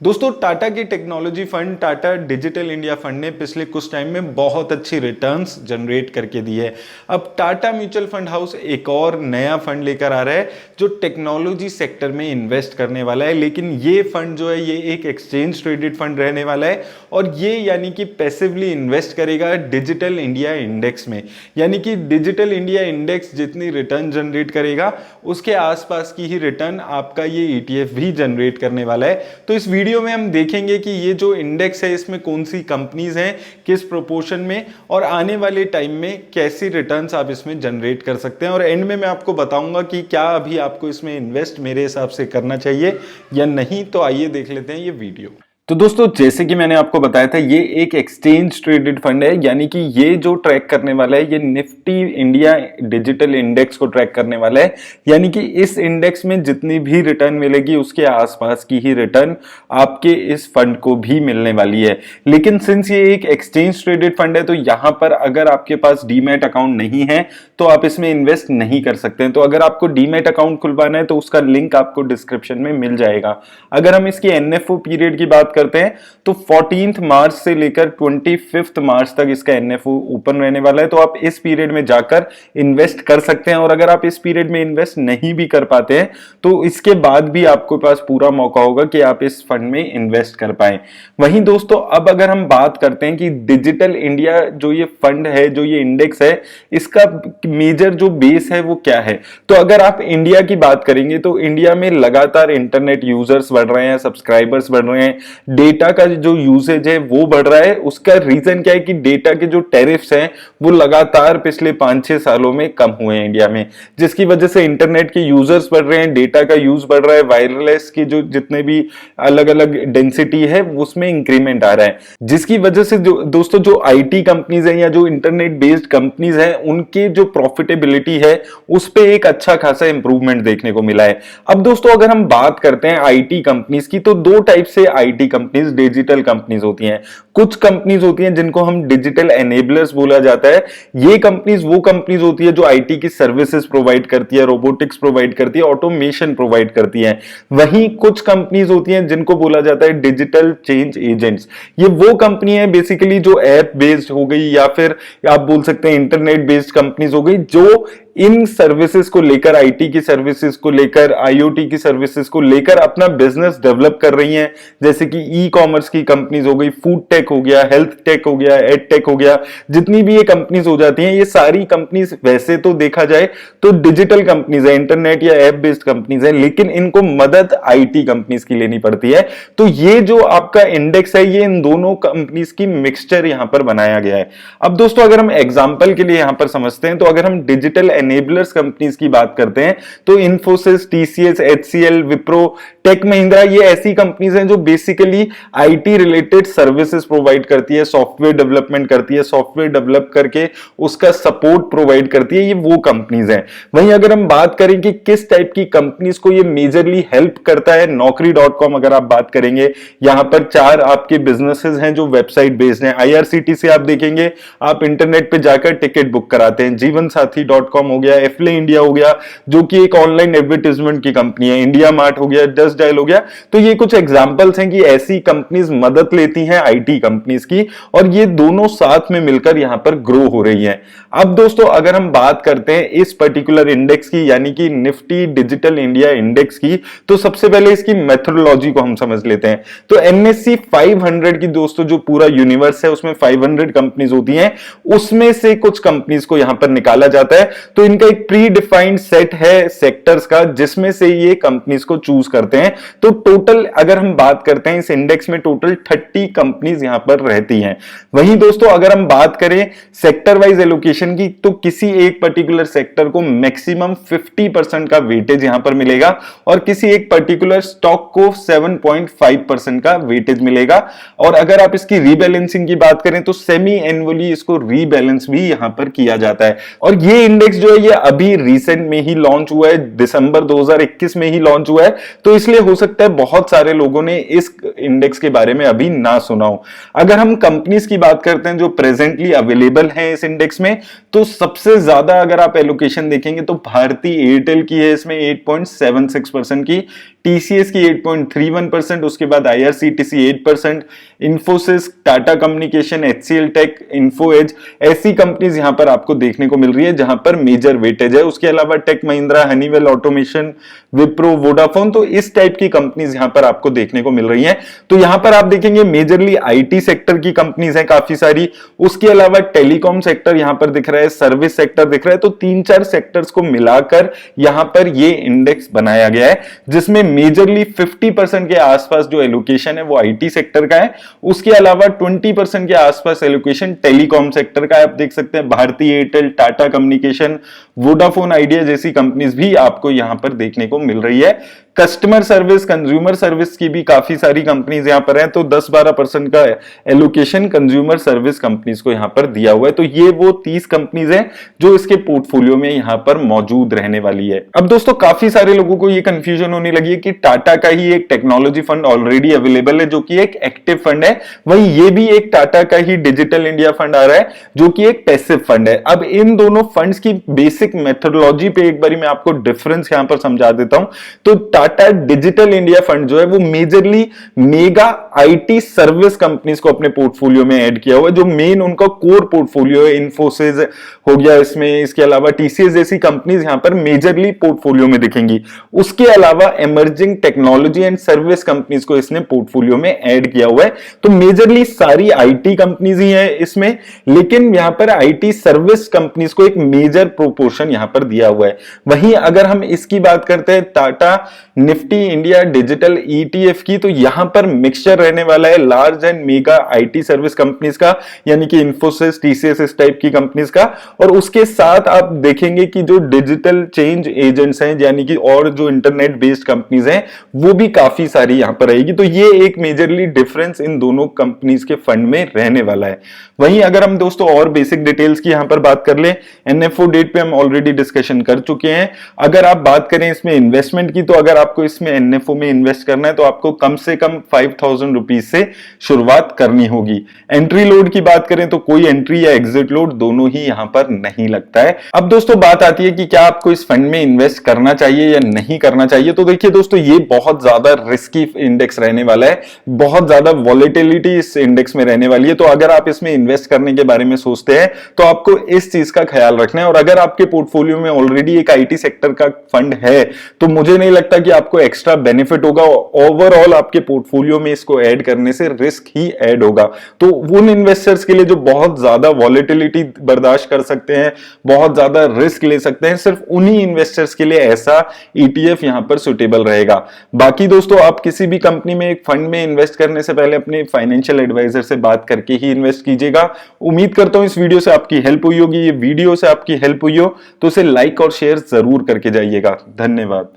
दोस्तों टाटा की technology fund Tata digital India fund ने पिछले कुछ टाइम में बहुत अच्छी रिटर्न्स जनरेट करके दी है। अब टाटा म्यूचुअल फंड हाउस एक और नया फंड लेकर आ रहा है जो टेक्नोलॉजी सेक्टर में इन्वेस्ट करने वाला है। लेकिन ये फंड जो है ये एक एक्सचेंज ट्रेडेड फंड रहने वाला है और ये यानी कि पैसिवली इन्वेस्ट करेगा डिजिटल इंडिया इंडेक्स में। यानी कि डिजिटल इंडिया इंडेक्स जितनी रिटर्न जनरेट करेगा उसके आसपास की ही रिटर्न आपका ये ईटीएफ भी जनरेट करने वाला है। तो इस वीडियो में हम देखेंगे कि ये जो इंडेक्स है इसमें कौन सी कंपनीज हैं, किस प्रोपोर्शन में और आने वाले टाइम में कैसी रिटर्न्स आप इसमें जनरेट कर सकते हैं। और एंड में मैं आपको बताऊंगा कि क्या अभी आपको इसमें इन्वेस्ट मेरे हिसाब से करना चाहिए या नहीं। तो आइए देख लेते हैं ये वीडियो। तो दोस्तों जैसे कि मैंने आपको बताया था ये एक एक्सचेंज ट्रेडेड फंड है, यानी कि ये जो ट्रैक करने वाला है ये निफ्टी इंडिया डिजिटल इंडेक्स को ट्रैक करने वाला है। यानी कि इस इंडेक्स में जितनी भी रिटर्न मिलेगी उसके आसपास की ही रिटर्न आपके इस फंड को भी मिलने वाली है। लेकिन सिंस ये एक एक्सचेंज ट्रेडेड फंड है तो यहां पर अगर आपके पास डीमैट अकाउंट नहीं है तो आप इसमें इन्वेस्ट नहीं कर सकते हैं। तो अगर आपको डीमैट अकाउंट खुलवाना है तो उसका लिंक आपको डिस्क्रिप्शन में मिल जाएगा। अगर हम इसकी एनएफओ पीरियड की बात करते हैं तो 14 मार्च से लेकर 25 मार्च तक इसका एनएफओ ओपन रहने वाला है। तो आप इस पीरियड में जाकर इन्वेस्ट कर सकते हैं और अगर आप इस पीरियड में इन्वेस्ट नहीं भी कर पाते हैं तो इसके बाद भी आपके पास पूरा मौका होगा कि आप इस फंड में इन्वेस्ट कर पाए। वहीं दोस्तों अब अगर हम बात करते हैं कि डिजिटल इंडिया जो ये फंड है, जो ये इंडेक्स है, इसका मेजर जो बेस है वो क्या है। तो अगर आप इंडिया की बात करेंगे तो इंडिया में लगातार इंटरनेट यूजर्स बढ़ रहे हैं, सब्सक्राइबर्स बढ़ रहे हैं, डेटा का जो यूसेज है वो बढ़ रहा है। उसका रीजन क्या है कि डेटा के जो टैरिफ्स हैं वो लगातार पिछले 5-6 सालों में कम हुए हैं इंडिया में, जिसकी वजह से इंटरनेट के यूजर्स बढ़ रहे हैं, डेटा का यूज बढ़ रहा है, वायरलेस की जो जितने भी अलग अलग डेंसिटी है उसमें इंक्रीमेंट आ रहा है, जिसकी वजह से जो दोस्तों जो आईटी कंपनीज हैं या जो इंटरनेट बेस्ड कंपनीज हैं उनके जो प्रॉफिटेबिलिटी है उस पे एक अच्छा खासा इंप्रूवमेंट देखने को मिला है। अब दोस्तों अगर हम बात करते हैं आईटी कंपनीज की तो दो टाइप से आईटी कंपनीज डिजिटल कंपनीज होती हैं। कुछ कंपनीज होती हैं जिनको हम डिजिटल एनेबलर्स बोला जाता है। ये कंपनीज वो कंपनीज होती है जो आईटी की सर्विसेज प्रोवाइड करती है, रोबोटिक्स प्रोवाइड करती है, ऑटोमेशन प्रोवाइड करती है। वहीं कुछ कंपनीज होती हैं जिनको बोला जाता है डिजिटल चेंज एजेंट्स। ये वो कंपनी है बेसिकली जो ऐप बेस्ड हो गई या फिर आप बोल सकते हैं इंटरनेट बेस्ड कंपनीज हो गई जो इन सर्विसेज को लेकर, आईटी की सर्विसेज को लेकर, आईओटी की सर्विसेज को लेकर अपना बिजनेस डेवलप कर रही हैं। जैसे कि ई कॉमर्स की कंपनीज हो गई, फूड टेक हो गया, हेल्थ टेक हो गया, एड टेक हो गया, जितनी भी ये कंपनीज हो जाती हैं ये सारी कंपनीज वैसे तो देखा जाए तो डिजिटल कंपनीज है, इंटरनेट या ऐप बेस्ड कंपनीज है, लेकिन इनको मदद आईटी कंपनीज की लेनी पड़ती है। तो ये जो आपका इंडेक्स है ये इन दोनों कंपनीज की मिक्सचर यहां पर बनाया गया है। अब दोस्तों अगर हम एग्जांपल के लिए यहां पर समझते हैं तो अगर हम डिजिटल एनेबलर्स कंपनीज की बात करते हैं तो इन्फोसिस, टीसीएस, एचसीएल, विप्रो, टेक महिंद्रा ये ऐसी कंपनीज हैं जो basically IT related services provide करती है, सॉफ्टवेयर डेवलपमेंट करती है, सॉफ्टवेयर डेवलप करके उसका सपोर्ट प्रोवाइड करती है। ये वो कंपनीज हैं। वहीं अगर हम बात करें कि किस टाइप की कंपनीज को ये मेजरली हेल्प करता है, नौकरी.com अगर आप बात करेंगे, यहां पर 4 आपके बिजनेसेस हैं जो वेबसाइट बेस्ड हैं। आईआरसीटीसी आप देखेंगे, आप इंटरनेट पे जाकर टिकट बुक कराते हैं। जीवनसाथी.com हो गया, एफले इंडिया हो गया जो कि एक ऑनलाइन एडवर्टाइजमेंट की कंपनी है, इंडिया मार्ट हो गया, जस्ट डायल हो गया। तो ये कुछ एग्जांपल्स हैं कि ऐसी कंपनीज मदद लेती हैं आईटी कंपनीज की और ये दोनों साथ में मिलकर यहां पर ग्रो हो रही हैं। अब दोस्तों अगर हम बात करते हैं इस पर्टिकुलर इंडेक्स की यानी कि निफ्टी डिजिटल इंडिया इंडेक्स की तो सबसे पहले इसकी मेथोडोलॉजी को हम समझ लेते हैं। तो एनएससी 500 की दोस्तों जो पूरा यूनिवर्स है उसमें 500 कंपनीज होती हैं, उसमें से कुछ कंपनीज को यहां पर निकाला जाता है। तो इनका एक प्री डिफाइंड सेट है सेक्टर्स का जिसमें से ये कंपनीज को चूज करते हैं। तो टोटल अगर हम बात करते हैं इस इंडेक्स में टोटल 30 कंपनीज यहां पर रहती हैं। वहीं दोस्तों अगर हम बात करें सेक्टर वाइज एलोकेशन की तो किसी एक पर्टिकुलर सेक्टर को मैक्सिमम 50% का वेटेज यहां पर मिलेगा और किसी एक पर्टिकुलर स्टॉक को 7.5% का वेटेज मिलेगा। और अगर आप इसकी रीबैलेंसिंग की बात करें तो सेमी एनुअली इसको रीबैलेंस भी यहां पर किया जाता है। और ये इंडेक्स जो है ये अभी रिसेंट में ही लॉन्च हुआ है, दिसंबर 2021 में ही लॉन्च हुआ है। तो इसलिए हो सकता है बहुत सारे लोगों ने इस इंडेक्स के बारे में अभी ना सुना हो। अगर हम कंपनीज की बात करते हैं जो प्रेजेंटली अवेलेबल हैं इस इंडेक्स में तो सबसे ज्यादा अगर आप एलोकेशन देखेंगे तो भारती एयरटेल की है इसमें 8.76% की, TCS की 8.31%, उसके बाद IRCTC 8%, Infosys, Tata communication, HCL tech, Info Edge, ऐसी कंपनीज यहां पर आपको देखने को मिल रही है जहां पर मेजर वेटेज है। उसके अलावा Tech Mahindra, Honeywell automation, Wipro, Vodafone, तो इस टाइप की कंपनीज यहां पर आपको देखने को मिल रही हैं। तो यहां पर आप देखेंगे मेजरली IT सेक्टर की कंपनीज हैं काफी सारी। उसके अलावा टेलीकॉम सेक्टर यहां पर दिख रहा है, सर्विस सेक्टर दिख रहा है। तो 3-4 सेक्टर्स को मिलाकर यहां पर ये इंडेक्स बनाया गया है, जिसमें मेजरली 50% के आसपास जो एलोकेशन है वो IT सेक्टर का है। उसके अलावा 20% के आसपास एलोकेशन टेलीकॉम सेक्टर का है। आप देख सकते हैं भारती एयरटेल, टाटा कम्युनिकेशन, वोडाफोन आइडिया जैसी कंपनीज भी आपको यहां पर देखने को मिल रही है। कस्टमर सर्विस, कंज्यूमर सर्विस की भी काफी सारी कंपनीज यहां पर हैं, तो 10-12% का एलोकेशन कंज्यूमर सर्विस कंपनीज को यहां पर दिया हुआ है। तो ये वो 30 कंपनीज हैं जो इसके पोर्टफोलियो में यहां पर मौजूद रहने वाली है। अब दोस्तों काफी सारे लोगों को ये कंफ्यूजन होने लगी है कि टाटा का ही एक टेक्नोलॉजी फंड ऑलरेडी अवेलेबल है जो कि एक एक्टिव फंड है, वहीं ये भी एक टाटा का ही डिजिटल इंडिया फंड आ रहा है जो कि एक पैसिव फंड है। अब इन दोनों फंड्स की बेसिक मेथोडोलॉजी पे एक बार मैं आपको डिफरेंस यहां पर समझा देता हूं। तो टाटा डिजिटल इंडिया फंड जो है वो majorly mega IT service companies को अपने पोर्टफोलियो में ऐड किया हुआ है, जो मेन उनका कोर पोर्टफोलियो है। इन्फोसिस हो गया इसमें, इसके अलावा TCS जैसी कंपनीज यहां पर मेजरली पोर्टफोलियो में दिखेंगी। उसके अलावा emerging technology and service companies को इसने पोर्टफोलियो में ऐड किया हुआ है। तो मेजरली सारी IT कंपनीज ही है इसमें, लेकिन यहां पर IT सर्विस कंपनीज को एक मेजर प्रोपोर्शन यहां पर दिया हुआ है। वहीं अगर हम इसकी बात करते हैं Tata Nifty India digital ETF की, तो यहां पर मिक्सचर रहने वाला है large and mega IT service companies का, यानी कि इंफोसिस, TCS इस टाइप की कंपनीज का, और उसके साथ आप देखेंगे कि जो डिजिटल चेंज एजेंट्स हैं यानी कि और जो इंटरनेट बेस्ड कंपनीज हैं वो भी काफी सारी यहां पर रहेगी। तो ये एक मेजरली डिफरेंस इन दोनों कंपनीज के फंड में रहने वाला है। वहीं अगर हम दोस्तों और बेसिक डिटेल्स की यहां पर बात कर ले, NFO डेट पे हम ऑलरेडी डिस्कशन कर चुके हैं। अगर आप बात करें इसमें इन्वेस्टमेंट की, तो अगर आपको इसमें NFO में इन्वेस्ट करना है तो आपको कम से कम 5,000 रुपीज से शुरुआत करनी होगी। एंट्री लोड की बात करें तो कोई एंट्री या एग्जिट लोड दोनों ही यहां पर नहीं लगता है। अब दोस्तों बात आती है कि क्या आपको इस फंड में इन्वेस्ट करना चाहिए या नहीं करना चाहिए। तो देखिए दोस्तों, ये बहुत ज्यादा रिस्की इंडेक्स रहने वाला है, बहुत ज्यादा वॉलेटिलिटी इस इंडेक्स में रहने वाली है। तो अगर आप इसमें इन्वेस्ट करने के बारे में सोचते हैं तो आपको इस चीज का ख्याल रखना है। और अगर आपके पोर्टफोलियो में ऑलरेडी एक IT सेक्टर का फंड है तो मुझे नहीं लगता कि आपको एक्स्ट्रा बेनिफिट होगा। ओवरऑल आपके पोर्टफोलियो में इसको ऐड करने से रिस्क ही ऐड होगा। तो उन इन्वेस्टर्स के लिए जो बहुत ज्यादा वॉलेटिलिटी बर्दाश्त कर सकते हैं, बहुत ज्यादा रिस्क ले सकते हैं, सिर्फ उन्हीं इन्वेस्टर्स के लिए ऐसा ETF यहां पर सुटेबल रहेगा। बाकी दोस्तों, आप किसी भी कंपनी में एक फंड में इन्वेस्ट करने से पहले अपने फाइनेंशियल एडवाइजर से बात करके ही इन्वेस्ट कीजिएगा। उम्मीद करता हूं इस वीडियो से आपकी हेल्प हुई होगी। ये वीडियो से आपकी हेल्प हुई हो तो उसे लाइक और शेयर जरूर करके जाइएगा। धन्यवाद।